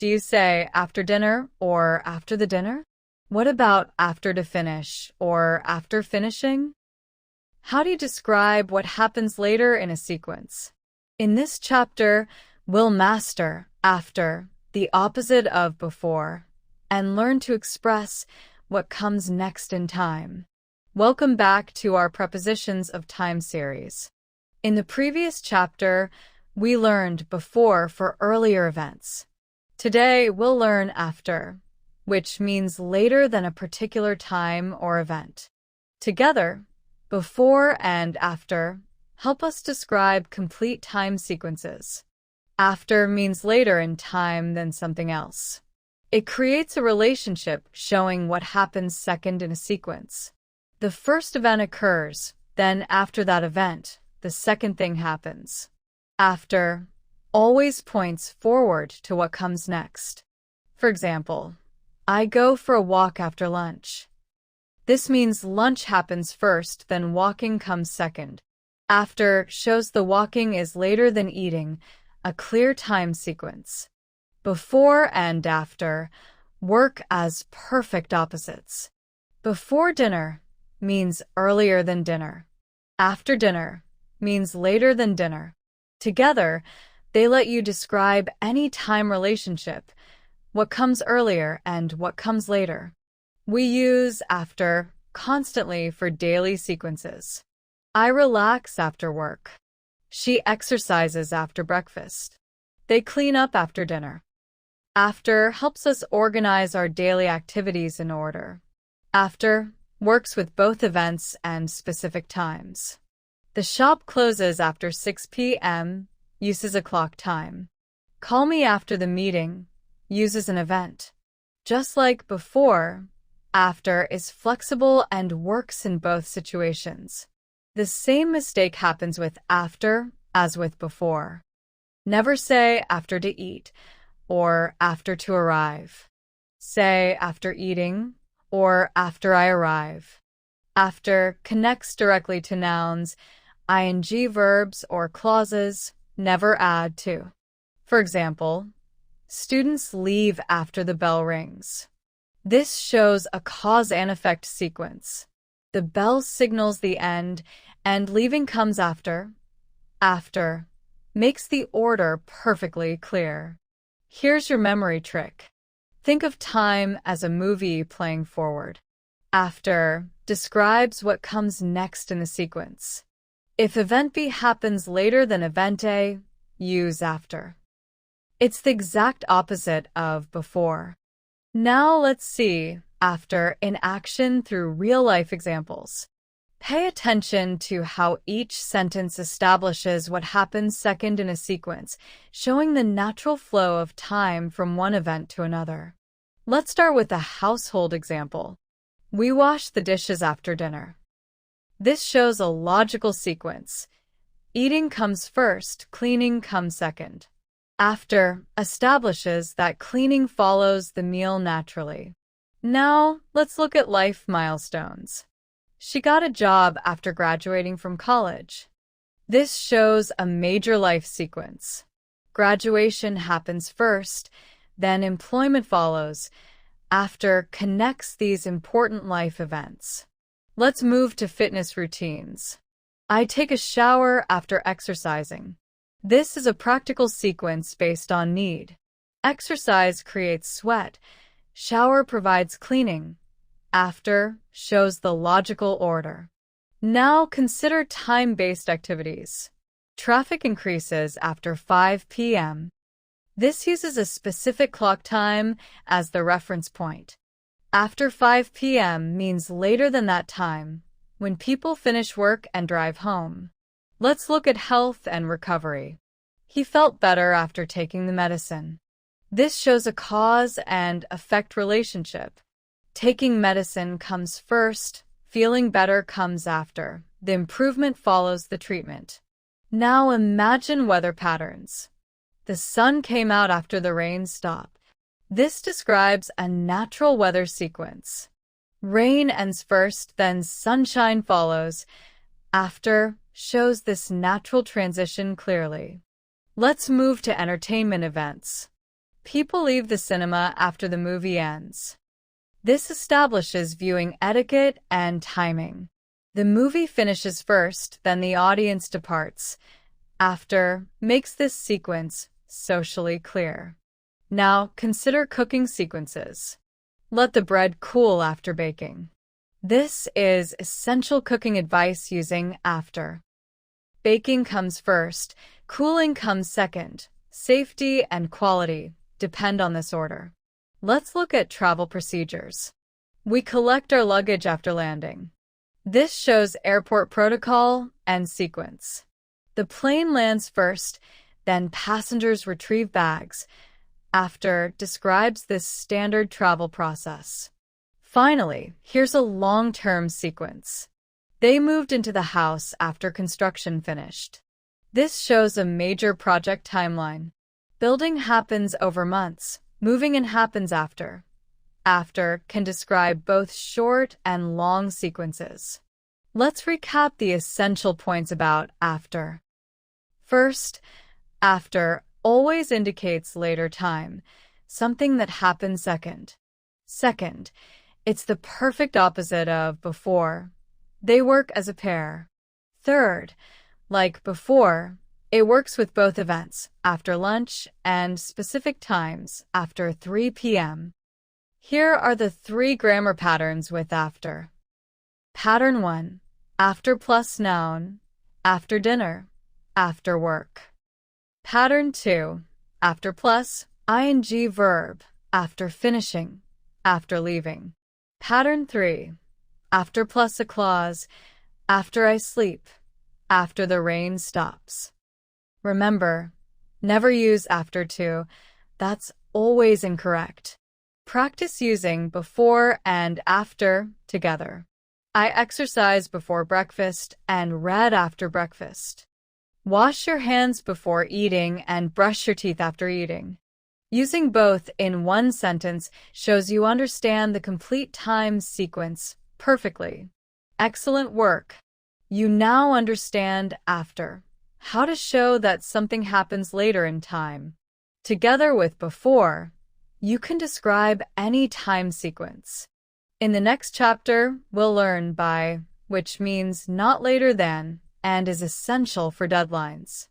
Do you say after dinner or after the dinner? What about after to finish or after finishing? How do you describe what happens later in a sequence? In this chapter, we'll master after, the opposite of before, and learn to express what comes next in time. Welcome back to our Prepositions of Time series. In the previous chapter, we learned before for earlier events. Today, we'll learn after, which means later than a particular time or event. Together, before and after help us describe complete time sequences. After means later in time than something else. It creates a relationship showing what happens second in a sequence. The first event occurs, then after that event, the second thing happens. After always points forward to what comes next. For example, I go for a walk after lunch. This means lunch happens first, then walking comes second. After shows the walking is later than eating, a clear time sequence. Before and after work as perfect opposites. Before dinner means earlier than dinner. After dinner means later than dinner. Together, they let you describe any time relationship, what comes earlier and what comes later. We use after constantly for daily sequences. I relax after work. She exercises after breakfast. They clean up after dinner. After helps us organize our daily activities in order. After works with both events and specific times. The shop closes after 6 p.m., uses a clock time. Call me after the meeting, uses an event. Just like before, after is flexible and works in both situations. The same mistake happens with after as with before. Never say after to eat or after to arrive. Say after eating or after I arrive. After connects directly to nouns, ing verbs or clauses, never add to. For example, students leave after the bell rings. This shows a cause and effect sequence. The bell signals the end, and leaving comes after. After makes the order perfectly clear. Here's your memory trick. Think of time as a movie playing forward. After describes what comes next in the sequence. If event B happens later than event A, use after. It's the exact opposite of before. Now let's see after in action through real-life examples. Pay attention to how each sentence establishes what happens second in a sequence, showing the natural flow of time from one event to another. Let's start with a household example. We wash the dishes after dinner. This shows a logical sequence. Eating comes first, cleaning comes second. After establishes that cleaning follows the meal naturally. Now, let's look at life milestones. She got a job after graduating from college. This shows a major life sequence. Graduation happens first, then employment follows. After connects these important life events. Let's move to fitness routines. I take a shower after exercising. This is a practical sequence based on need. Exercise creates sweat. Shower provides cleaning. After shows the logical order. Now consider time-based activities. Traffic increases after 5 p.m. This uses a specific clock time as the reference point. After 5 p.m. means later than that time, when people finish work and drive home. Let's look at health and recovery. He felt better after taking the medicine. This shows a cause and effect relationship. Taking medicine comes first, feeling better comes after. The improvement follows the treatment. Now imagine weather patterns. The sun came out after the rain stopped. This describes a natural weather sequence. Rain ends first, then sunshine follows. After shows this natural transition clearly. Let's move to entertainment events. People leave the cinema after the movie ends. This establishes viewing etiquette and timing. The movie finishes first, then the audience departs. After makes this sequence socially clear. Now, consider cooking sequences. Let the bread cool after baking. This is essential cooking advice using after. Baking comes first, cooling comes second. Safety and quality depend on this order. Let's look at travel procedures. We collect our luggage after landing. This shows airport protocol and sequence. The plane lands first, then passengers retrieve bags. After describes this standard travel process. Finally, here's a long-term sequence. They moved into the house after construction finished. This shows a major project timeline. Building happens over months. Moving in happens after. After can describe both short and long sequences. Let's recap the essential points about after. First, after always indicates later time, something that happened second. Second, it's the perfect opposite of before. They work as a pair. Third, like before, it works with both events, after lunch and specific times, after 3 p.m. Here are the 3 grammar patterns with after. Pattern 1. After plus noun, after dinner, after work. Pattern 2. After plus ing verb, after finishing, after leaving. Pattern 3. After plus a clause, after I sleep, after the rain stops. Remember, never use after to. That's always incorrect. Practice using before and after together. I exercise before breakfast and read after breakfast. Wash your hands before eating and brush your teeth after eating. Using both in one sentence shows you understand the complete time sequence perfectly. Excellent work. You now understand after, how to show that something happens later in time. Together with before, you can describe any time sequence. In the next chapter, we'll learn by, which means not later than, and is essential for deadlines.